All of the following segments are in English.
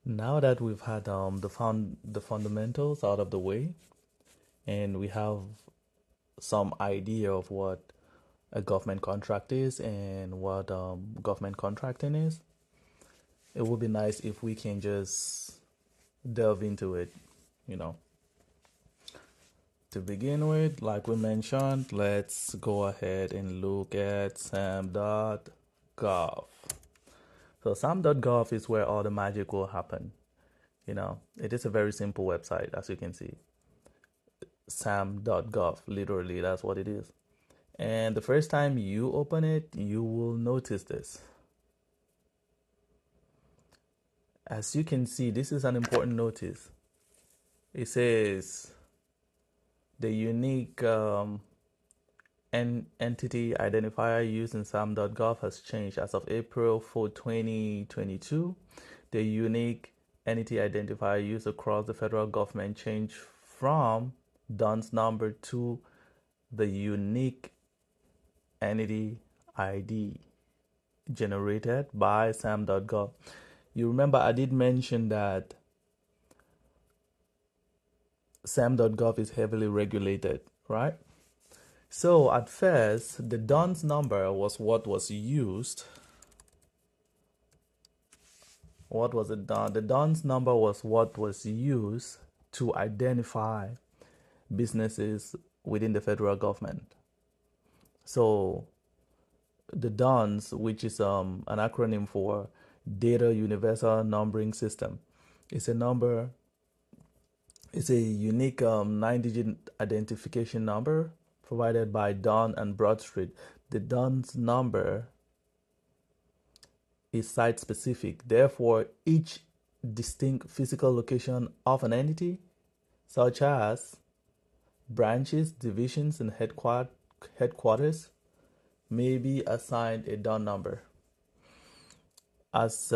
Now that we've had the fundamentals out of the way and we have some idea of what a government contract is and what government contracting is, it would be nice if we can just delve into it, you know. To begin with, like we mentioned, let's go ahead and look at SAM.gov. So SAM.gov is where all the magic will happen. It is a very simple website, as you can see. SAM.gov, literally, that's what it is. And the first time you open it, you will notice this. As you can see, this is an important notice. It says the unique entity identifier used in SAM.gov has changed as of April 4, 2022. The unique entity identifier used across the federal government changed from DUNS number to the unique entity ID generated by SAM.gov. You remember I did mention that SAM.gov is heavily regulated, right? So at first, the DUNS number was what was used. What was it done? The DUNS number was what was used to identify businesses within the federal government. So the DUNS, which is an acronym for Data Universal Numbering System, it's a number. It's a unique 9-digit identification number provided by Dun and Bradstreet. The DUNS number is site specific. Therefore, each distinct physical location of an entity, such as branches, divisions, and headquarters, may be assigned a DUN number. As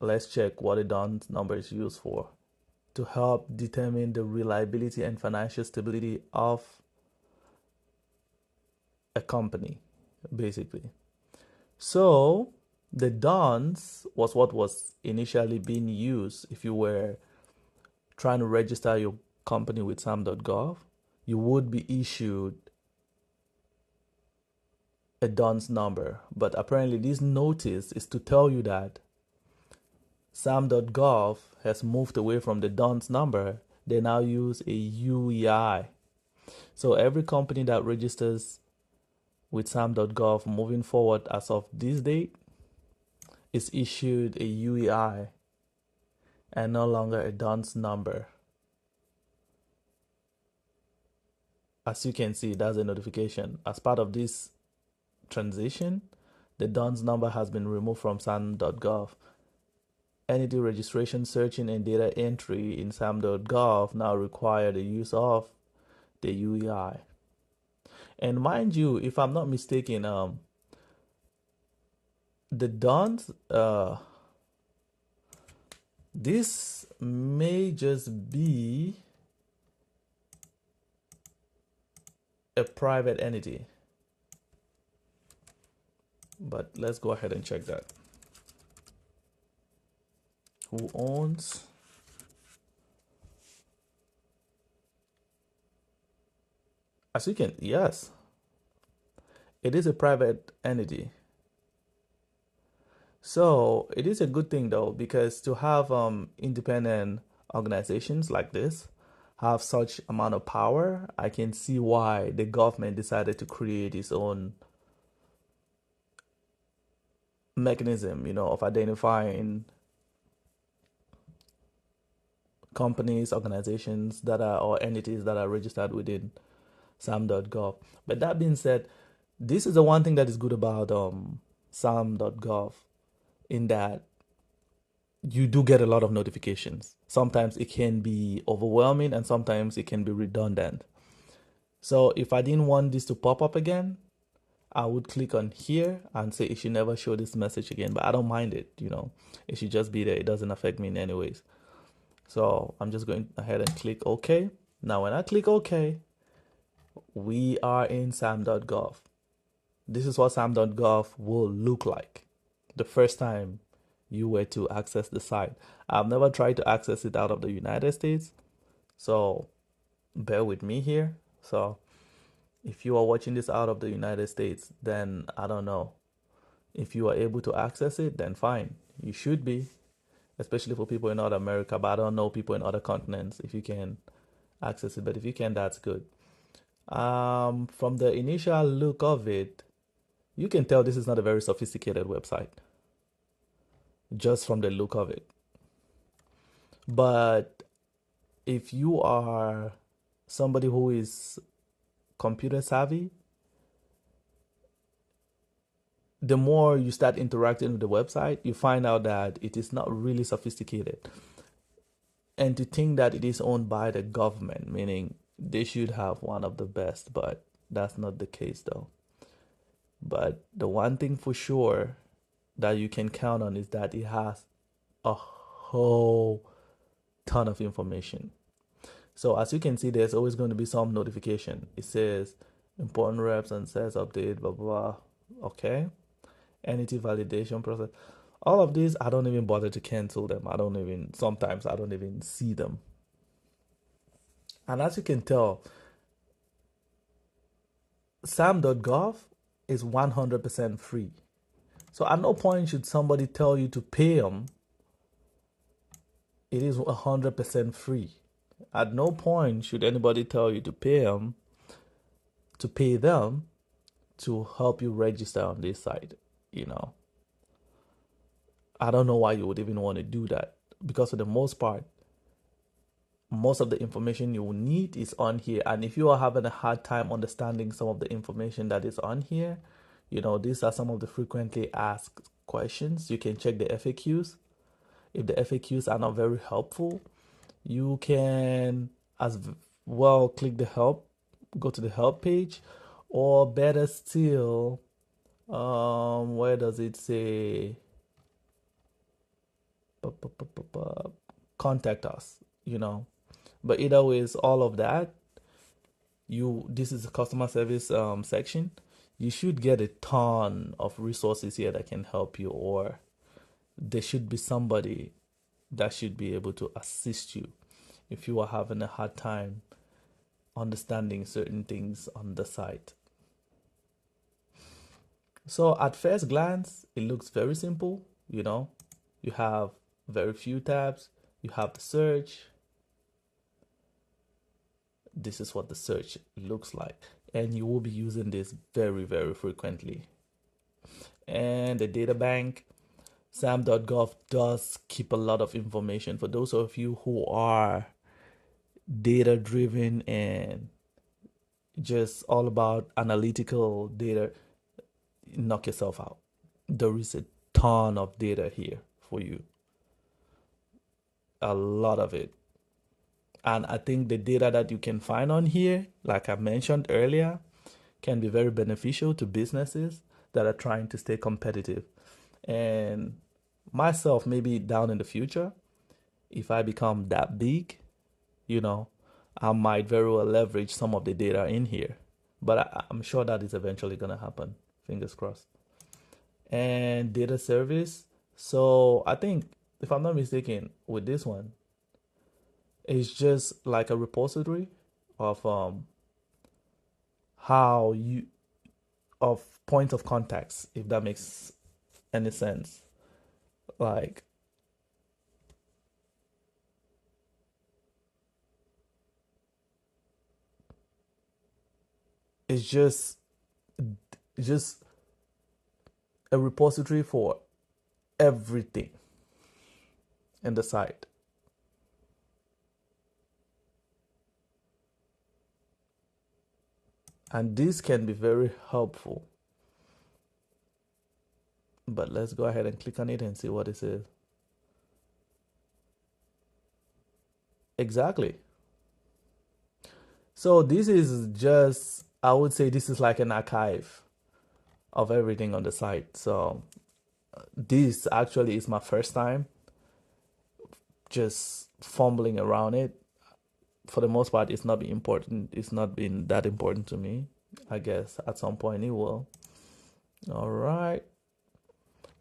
let's check what a DUNS number is used for. To help determine the reliability and financial stability of a company, basically. So the DUNS was what was initially being used if you were trying to register your company with SAM.gov. You would be issued a DUNS number, but apparently this notice is to tell you that SAM.gov has moved away from the DUNS number. They now use a UEI. So every company that registers with SAM.gov moving forward as of this date is issued a UEI and no longer a DUNS number. As you can see, that's a notification. As part of this transition, the DUNS number has been removed from SAM.gov. Entity registration, searching, and data entry in SAM.gov now require the use of the UEI. And mind you, if I'm not mistaken, the DUNS, this may just be a private entity. But let's go ahead and check that. Who owns? As you can, yes, it is a private entity. So it is a good thing though, because to have independent organizations like this have such amount of power, I can see why the government decided to create its own mechanism, of identifying companies, organizations that are or entities that are registered within SAM.gov. But that being said, this is the one thing that is good about SAM.gov, in that you do get a lot of notifications. Sometimes it can be overwhelming and sometimes it can be redundant. So if I didn't want this to pop up again, I would click on here and say it should never show this message again. But I don't mind it, It should just be there. It doesn't affect me in any ways. So I'm just going ahead and click OK. Now when I click OK, we are in SAM.gov. This is what SAM.gov will look like the first time you were to access the site. I've never tried to access it out of the United States, so bear with me here. So if you are watching this out of the United States, then I don't know. If you are able to access it, then fine. You should be, especially for people in North America, but I don't know people in other continents if you can access it. But if you can, that's good. From the initial look of it, you can tell this is not a very sophisticated website, just from the look of it. But if you are somebody who is computer savvy, the more you start interacting with the website, you find out that it is not really sophisticated. And to think that it is owned by the government, meaning they should have one of the best, but that's not the case though. But the one thing for sure that you can count on is that it has a whole ton of information. So as you can see, there's always going to be some notification. It says important reps and says update, blah, blah, blah. Okay. Entity validation process. All of these, I don't even bother to cancel them. Sometimes I don't even see them. And as you can tell, SAM.gov is 100% free. So at no point should somebody tell you to pay them. It is 100% free. At no point should anybody tell you to pay them to help you register on this site. I don't know why you would even want to do that, because for the most part, most of the information you will need is on here. And if you are having a hard time understanding some of the information that is on here, these are some of the frequently asked questions. You can check the FAQs. If the FAQs are not very helpful, you can as well click the help, go to the help page, or better still, where does it say contact us, but either ways, all of that, this is a customer service section. You should get a ton of resources here that can help you, or there should be somebody that should be able to assist you if you are having a hard time understanding certain things on the site. So at first glance, it looks very simple. You have very few tabs. You have the search. This is what the search looks like. And you will be using this very, very frequently. And the data bank, SAM.gov does keep a lot of information. For those of you who are data driven and just all about analytical data, knock yourself out. There is a ton of data here for you. A lot of it. And I think the data that you can find on here, like I mentioned earlier, can be very beneficial to businesses that are trying to stay competitive. And myself, maybe down in the future, if I become that big, I might very well leverage some of the data in here. But I'm sure that is eventually going to happen. Fingers crossed. And data service. So I think, if I'm not mistaken, with this one, it's just like a repository of how you of points of contacts, if that makes any sense. Like, it's just a repository for everything in the site. And this can be very helpful. But let's go ahead and click on it and see what it says. Exactly. So this is just, I would say this is like an archive of everything on the site. So this actually is my first time just fumbling around it. For the most part, it's not been important. It's not been that important to me. I guess at some point it will. All right.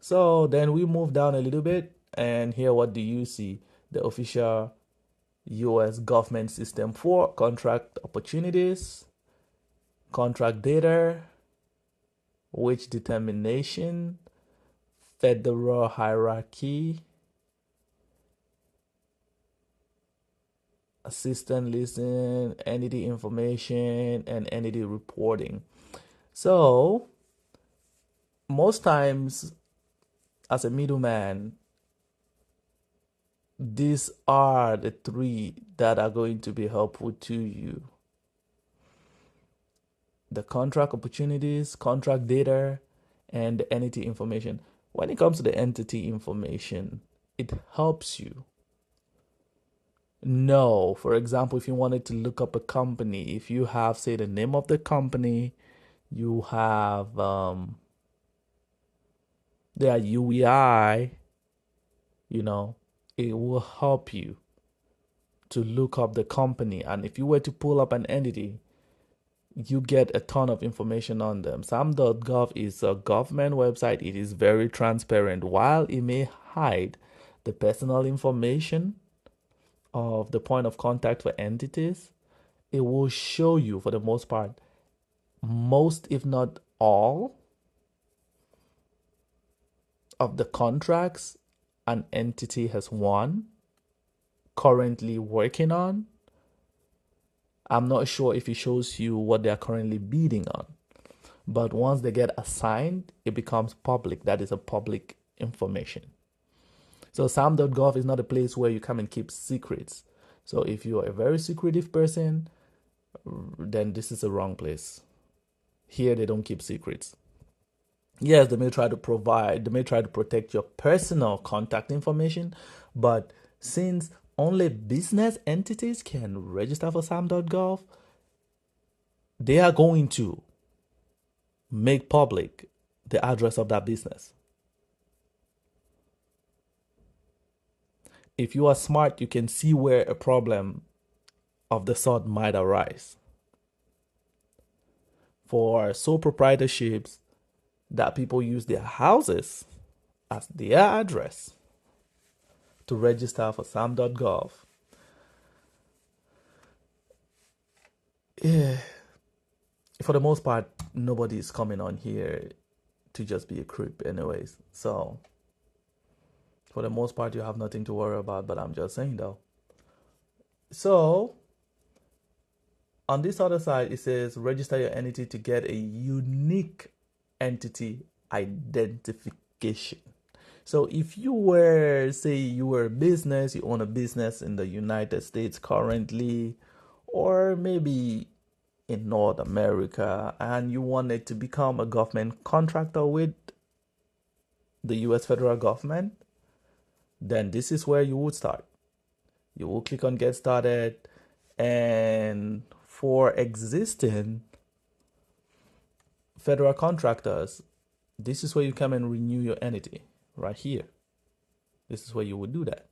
So then we move down a little bit, and here what do you see? The official US government system for contract opportunities, contract data, wage determination, federal hierarchy, assistant listing, entity information, and entity reporting. So most times as a middleman, these are the three that are going to be helpful to you: the contract opportunities, contract data, and the entity information. When it comes to the entity information, it helps you know, for example, if you wanted to look up a company, if you have, say, the name of the company, you have their UEI, it will help you to look up the company. And if you were to pull up an entity, you get a ton of information on them. SAM.gov is a government website. It is very transparent. While it may hide the personal information of the point of contact for entities, it will show you, for the most part, most, if not all, of the contracts an entity has won, currently working on. I'm not sure if it shows you what they are currently bidding on. But once they get assigned, it becomes public. That is a public information. So SAM.gov is not a place where you come and keep secrets. So if you're a very secretive person, then this is the wrong place. Here they don't keep secrets. Yes, they may try to protect your personal contact information, but since only business entities can register for SAM.gov, they are going to make public the address of that business. If you are smart, you can see where a problem of the sort might arise. For sole proprietorships that people use their houses as their address to register for SAM.gov, for the most part, nobody is coming on here to just be a creep anyways. So for the most part, you have nothing to worry about, but I'm just saying though. So on this other side, it says register your entity to get a unique entity identification. So if you were, say you were a business, you own a business in the United States currently, or maybe in North America, and you wanted to become a government contractor with the US federal government, then this is where you would start. You will click on get started, and for existing federal contractors, this is where you come and renew your entity right here. This is where you would do that.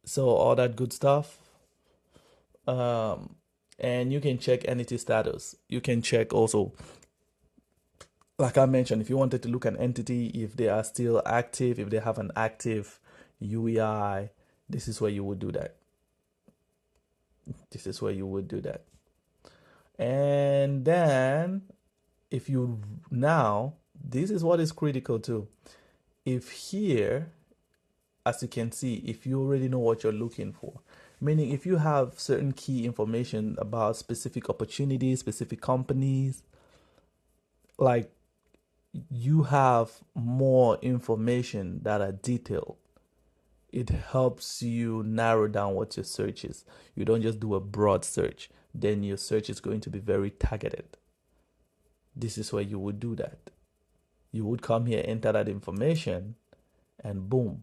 So all that good stuff. And you can check entity status. You can check also, like I mentioned, if you wanted to look at an entity, if they are still active, if they have an active UEI, this is where you would do that. This is where you would do that. And then if you now, this is what is critical too. If here, as you can see, if you already know what you're looking for, meaning if you have certain key information about specific opportunities, specific companies, like you have more information that are detailed, it helps you narrow down what your search is. You don't just do a broad search, then your search is going to be very targeted. This is where you would do that. You would come here, enter that information, and boom,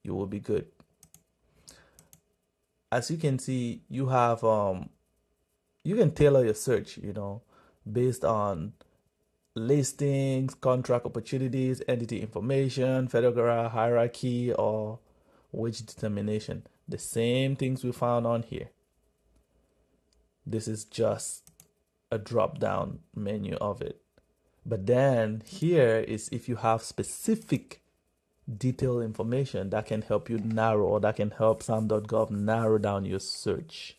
you will be good. As you can see, you have you can tailor your search, based on listings, contract opportunities, entity information, federal hierarchy, or wage determination. The same things we found on here. This is just a drop down menu of it. But then here is if you have specific detailed information that can help you narrow, or that can help SAM.gov narrow down your search.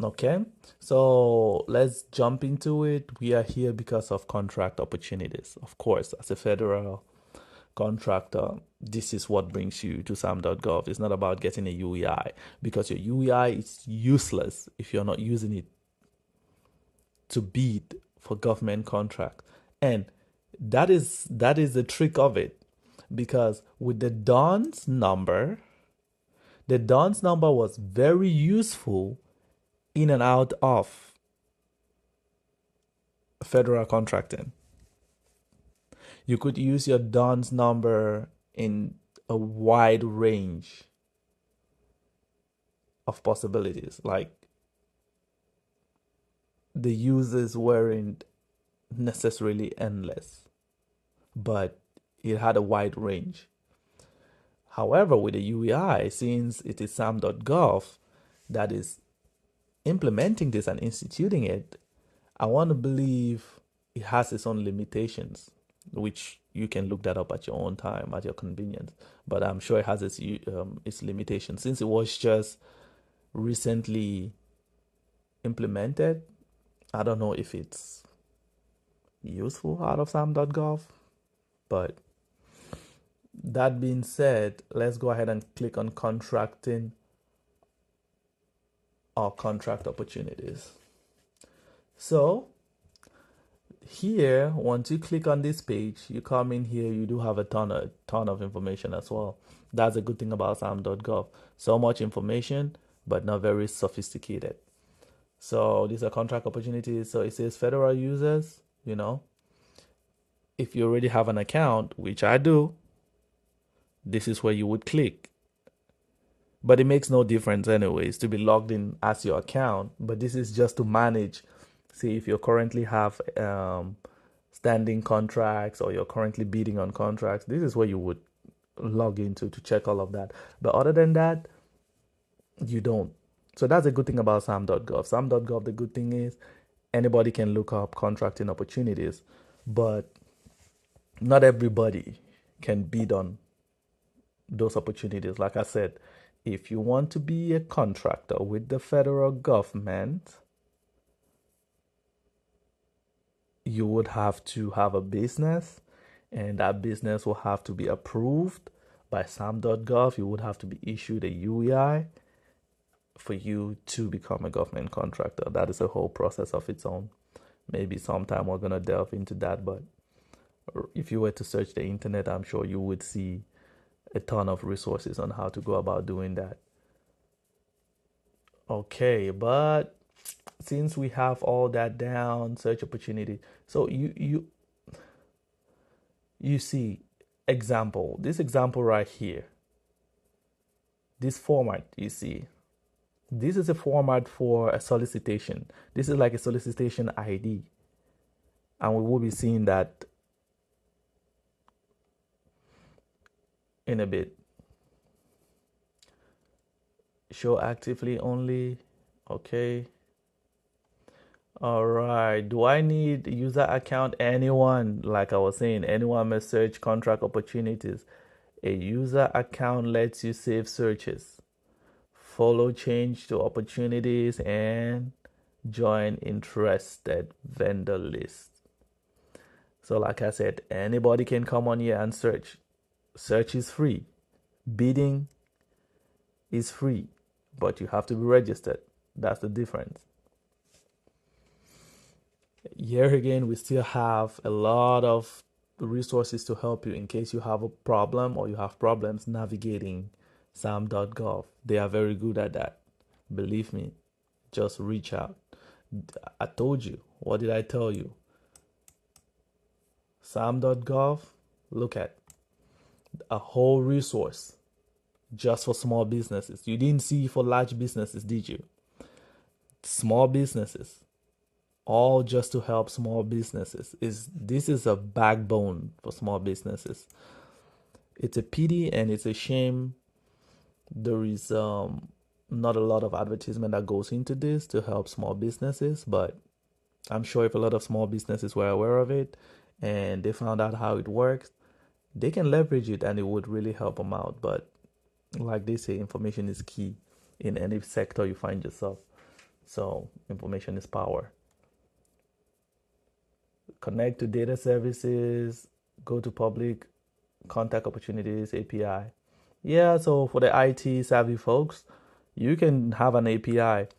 Okay, so let's jump into it. We are here because of contract opportunities. Of course, as a federal contractor, this is what brings you to SAM.gov. It's not about getting a UEI, because your UEI is useless if you're not using it to bid for government contract. And that is the trick of it, because with the DONS number, the DONS number was very useful in and out of federal contracting. You could use your DONS number in a wide range of possibilities. Like, the uses weren't necessarily endless, but it had a wide range. However, with the UEI, since it is SAM.gov that is implementing this and instituting it, I want to believe it has its own limitations, which you can look that up at your own time, at your convenience. But I'm sure it has its limitations. Since it was just recently implemented, I don't know if it's useful out of SAM.gov. But that being said, let's go ahead and click on contracting or contract opportunities. So here, once you click on this page, you come in here, you do have a ton of information as well. That's a good thing about SAM.gov. So much information, but not very sophisticated. So these are contract opportunities. So it says federal users, if you already have an account, which I do, this is where you would click. But it makes no difference anyways to be logged in as your account. But this is just to manage. See, if you currently have standing contracts, or you're currently bidding on contracts, this is where you would log into to check all of that. But other than that, you don't. So that's a good thing about SAM.gov. SAM.gov, the good thing is anybody can look up contracting opportunities, but not everybody can bid on those opportunities. Like I said, if you want to be a contractor with the federal government, you would have to have a business, and that business will have to be approved by SAM.gov. You would have to be issued a UEI for you to become a government contractor. That is a whole process of its own. Maybe sometime we're going to delve into that, but if you were to search the internet, I'm sure you would see a ton of resources on how to go about doing that. Okay, but since we have all that down, search opportunity. So you see this example right here. This format you see. This is a format for a solicitation. This is like a solicitation ID. And we will be seeing that in a bit. Show actively only. Okay. All right. Do I need user account? Anyone, like I was saying, anyone may search contract opportunities. A user account lets you save searches, follow change to opportunities, and join interested vendor list. So like I said, anybody can come on here and search. Search is free. Bidding is free, but you have to be registered. That's the difference. Here again, we still have a lot of resources to help you in case you have a problem or you have problems navigating SAM.gov. They are very good at that. Believe me, just reach out. I told you. What did I tell you? SAM.gov, look at a whole resource just for small businesses. You didn't see for large businesses, did you? Small businesses, all just to help small businesses. This is a backbone for small businesses. It's a pity and it's a shame there is not a lot of advertisement that goes into this to help small businesses, but I'm sure if a lot of small businesses were aware of it and they found out how it works, they can leverage it and it would really help them out. But like they say, information is key in any sector you find yourself. So information is power. Connect to data services, go to public contact opportunities, API. Yeah, so for the IT savvy folks, you can have an API.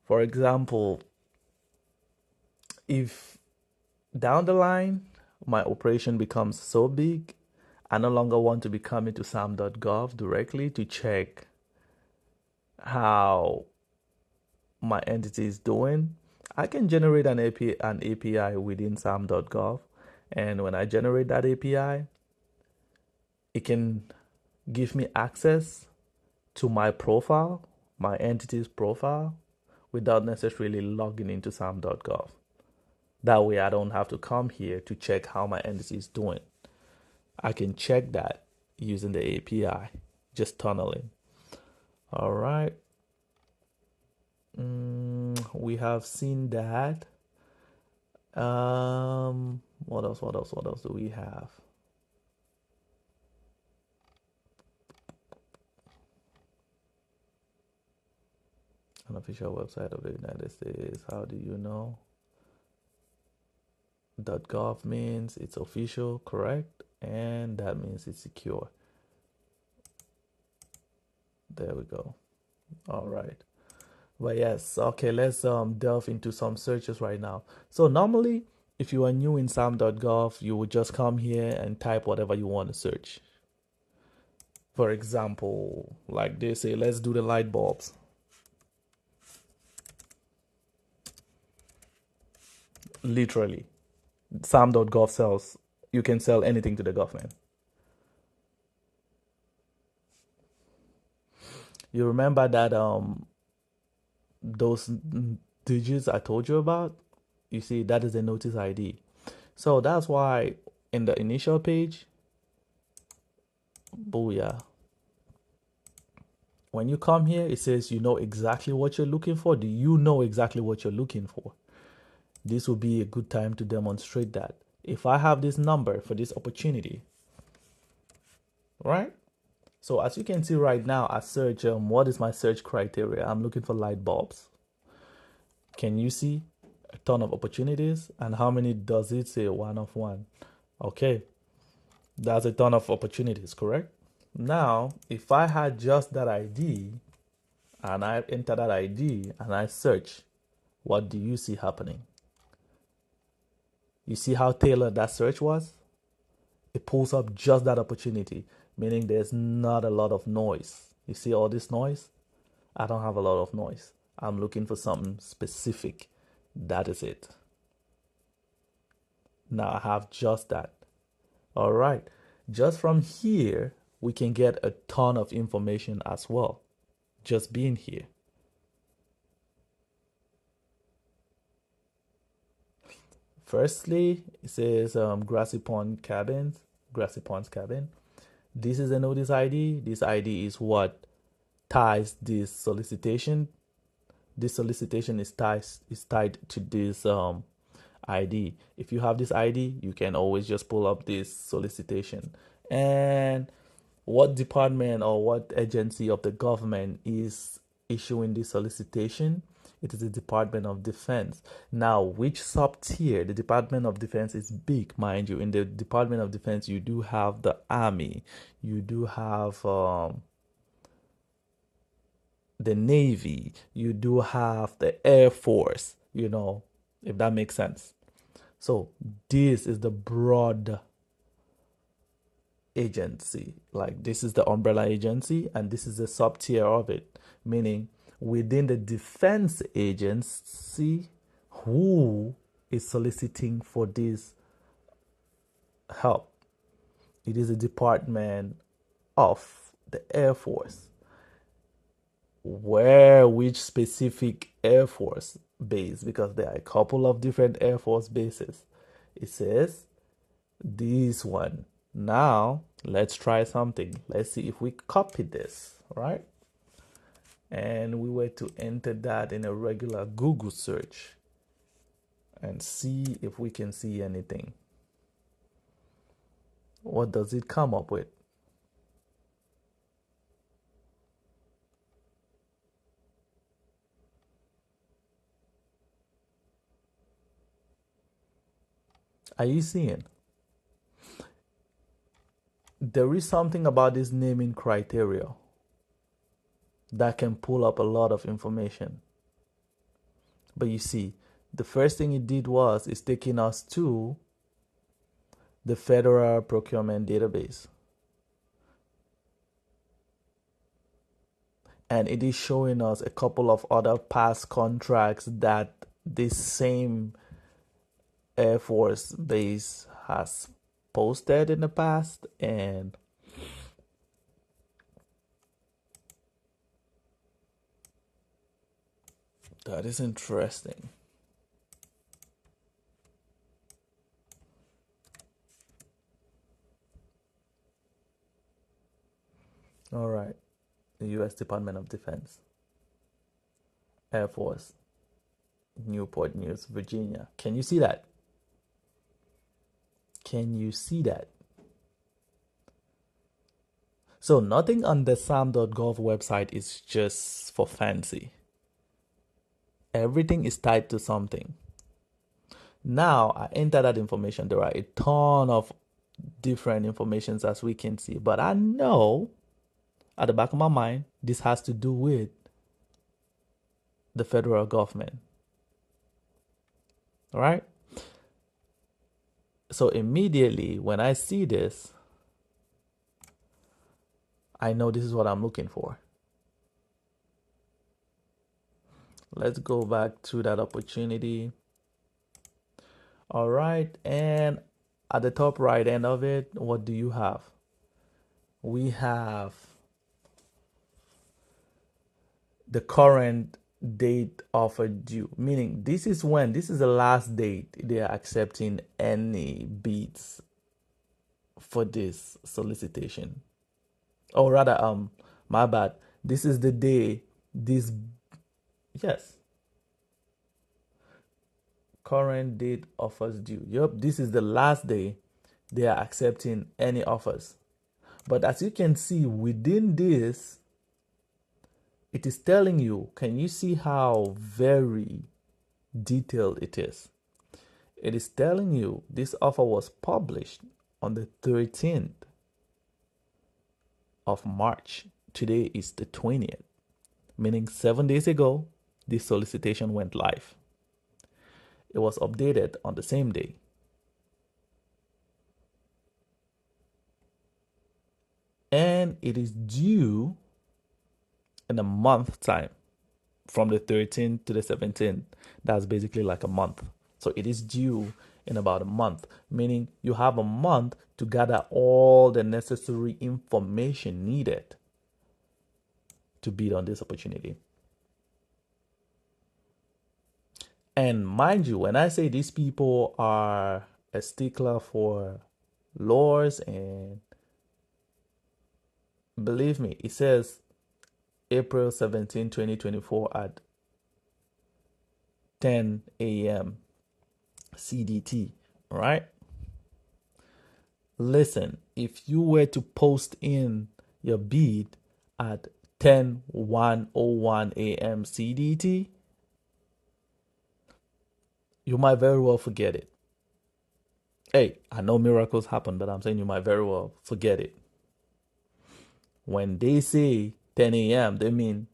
For example, if down the line my operation becomes so big, I no longer want to be coming to SAM.gov directly to check how my entity is doing. I can generate an API within SAM.gov. And when I generate that API, it can give me access to my profile, my entity's profile, without necessarily logging into SAM.gov. That way I don't have to come here to check how my entity is doing. I can check that using the API, just tunneling. All right. We have seen that. What else? What else? What else do we have? Unofficial website of the United States. How do you know? .gov means it's official, correct? And that means it's secure. There we go. All right. But yes, okay, let's delve into some searches right now. So normally, if you are new in SAM.gov, you would just come here and type whatever you want to search. For example, like they say, let's do the light bulbs. Literally, SAM.gov sells. You can sell anything to the government. You remember that those digits I told you about? You see, that is a notice ID. So that's why in the initial page, booyah. When you come here, it says you know exactly what you're looking for. Do you know exactly what you're looking for? This will be a good time to demonstrate that. If I have this number for this opportunity, right? So as you can see right now, I search, what is my search criteria? I'm looking for light bulbs. Can you see a ton of opportunities? And how many does it say? One of one. Okay, that's a ton of opportunities, correct? Now, if I had just that ID and I enter that ID and I search, what do you see happening? You see how tailored that search was? It pulls up just that opportunity, meaning there's not a lot of noise. You see all this noise? I don't have a lot of noise. I'm looking for something specific. That is it. Now I have just that. All right. Just from here, we can get a ton of information as well. Just being here. Firstly, it says Grassy Pond Cabins, Grassy Ponds Cabin. This is a notice ID. This ID is what ties this solicitation. This solicitation is tied to this ID. If you have this ID, you can always just pull up this solicitation. And what department or what agency of the government is issuing this solicitation? It is the Department of Defense. Now, which sub tier? The Department of Defense is big, mind you. In the Department of Defense, you do have the Army, you do have the Navy, you do have the Air Force, if that makes sense. So, this is the broad agency. Like, this is the umbrella agency, and this is the sub tier of it, meaning within the defense agency, who is soliciting for this help? It is the Department of the Air Force. Which specific Air Force base? Because there are a couple of different Air Force bases. It says this one. Now, let's try something. Let's see if we copy this, right? And we were to enter that in a regular Google search. and see if we can see anything. What does it come up with? Are you seeing? There is something about this naming criteria that can pull up a lot of information. But you see, the first thing it did was it's taking us to the federal procurement database. And it is showing us a couple of other past contracts that this same Air Force base has posted in the past. And that is interesting. All right. The U.S. Department of Defense, Air Force, Newport News, Virginia. Can you see that? Can you see that? So nothing on the SAM.gov website is just for fancy. Everything is tied to something. Now I enter that information. There are a ton of different informations as we can see. But I know at the back of my mind, this has to do with the federal government. All right. So immediately when I see this, I know this is what I'm looking for. Let's go back to that opportunity. All right. And at the top right end of it, what do you have? We have the current date offered due, meaning this is the last date they are accepting any bids for this solicitation. Or rather, my bad. This is the day this, yes, current date offers due. Yep, this is the last day they are accepting any offers. But as you can see within this, it is telling you, can you see how very detailed it is? It is telling you this offer was published on the 13th of March. Today is the 20th, meaning 7 days ago, this solicitation went live. It was updated on the same day. And it is due in a month time from the 13th to the 17th. That's basically like a month. So it is due in about a month, meaning you have a month to gather all the necessary information needed to bid on this opportunity. And mind you, when I say these people are a stickler for laws, and believe me, it says April 17, 2024 at 10 a.m. CDT, right? Listen, if you were to post in your bid at 10:01 a.m. CDT, you might very well forget it. Hey, I know miracles happen, but I'm saying you might very well forget it. When they say 10 a.m., they mean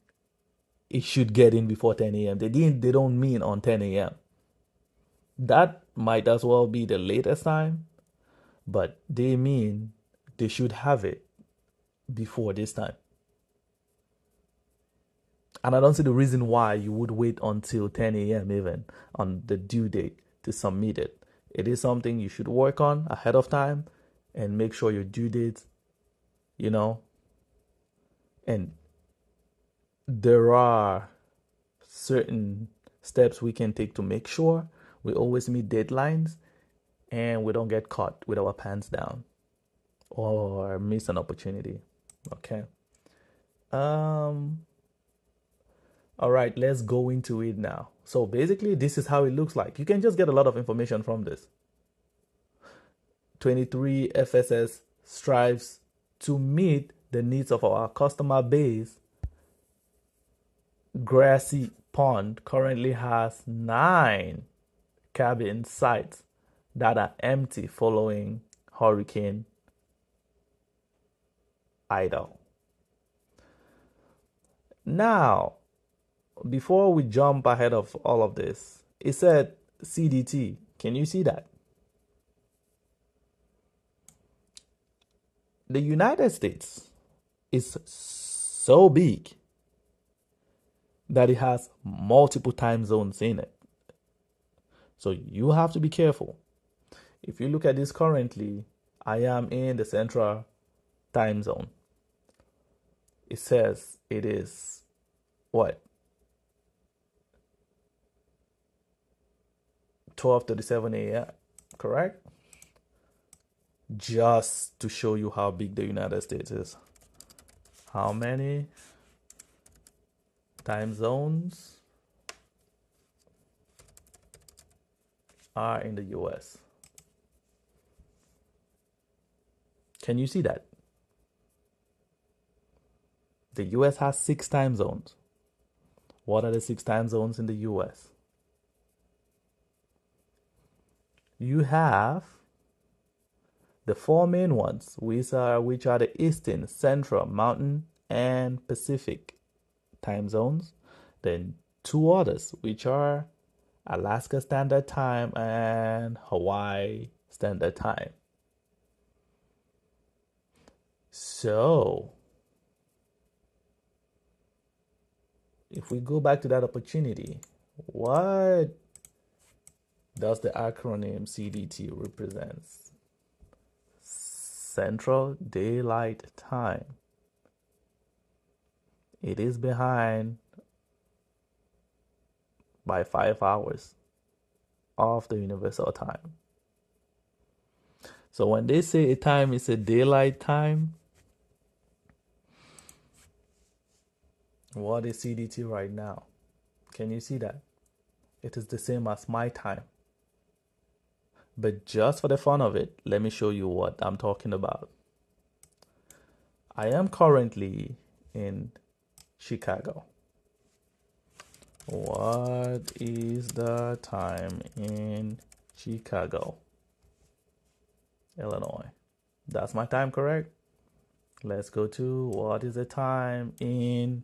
it should get in before 10 a.m. They don't mean on 10 a.m. That might as well be the latest time, but they mean they should have it before this time. And I don't see the reason why you would wait until 10 a.m. even on the due date to submit it. It is something you should work on ahead of time and make sure your due date, you know, and there are certain steps we can take to make sure we always meet deadlines and we don't get caught with our pants down or miss an opportunity. Okay. All right, let's go into it now. So basically, this is how it looks like. You can just get a lot of information from this. 23 FSS strives to meet the needs of our customer base. Grassy Pond currently has 9 cabin sites that are empty following Hurricane Ida. Now, before we jump ahead of all of this, it said CDT. Can you see that? The United States is so big that it has multiple time zones in it. So you have to be careful. If you look at this currently, I am in the central time zone. It says it is what? 12:37 a.m., correct? Just to show you how big the United States is. How many time zones are in the US? Can you see that? The US has 6 time zones. What are the 6 time zones in the US? You have the 4 main ones, which are the Eastern, Central, Mountain, and Pacific time zones. Then 2 others, which are Alaska Standard Time and Hawaii Standard Time. So, if we go back to that opportunity, what does the acronym CDT represent? Central Daylight Time. It is behind by 5 hours of the universal time. So when they say a time is a daylight time, what is CDT right now? Can you see that? It is the same as my time. But just for the fun of it, let me show you what I'm talking about. I am currently in Chicago. What is the time in Chicago, Illinois? That's my time, correct? Let's go to what is the time in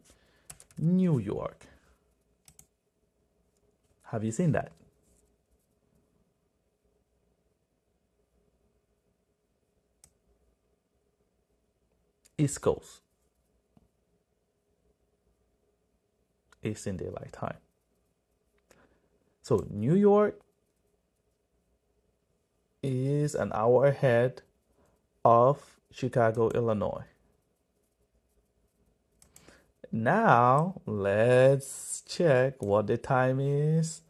New York. Have you seen that? East Coast, Eastern Daylight Time. So New York is an hour ahead of Chicago, Illinois. Now let's check what the time is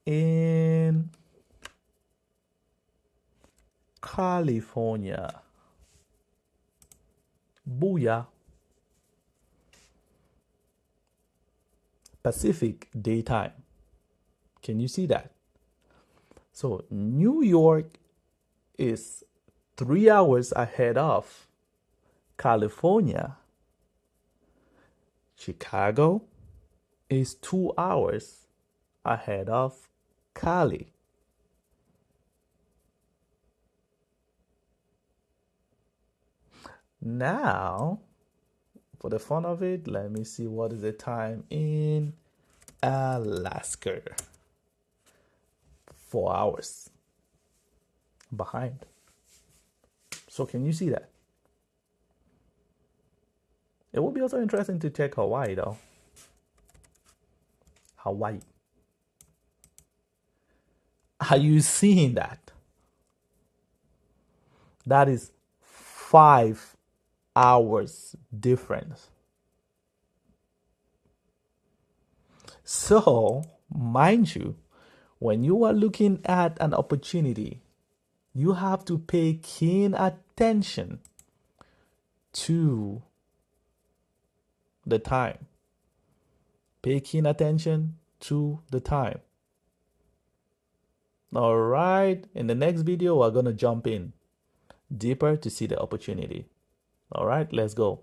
in California. Booyah. Pacific daytime. Can you see that? So New York is 3 hours ahead of California. Chicago is 2 hours ahead of Cali. Now, for the fun of it, let me see what is the time in Alaska. 4 hours behind. So can you see that? It would be also interesting to check Hawaii though. Hawaii. Are you seeing that? That is 5 hours difference. So, mind you, when you are looking at an opportunity, you have to pay keen attention to the time. Pay keen attention to the time. All right, in the next video, we're going to jump in deeper to see the opportunity. All right, let's go.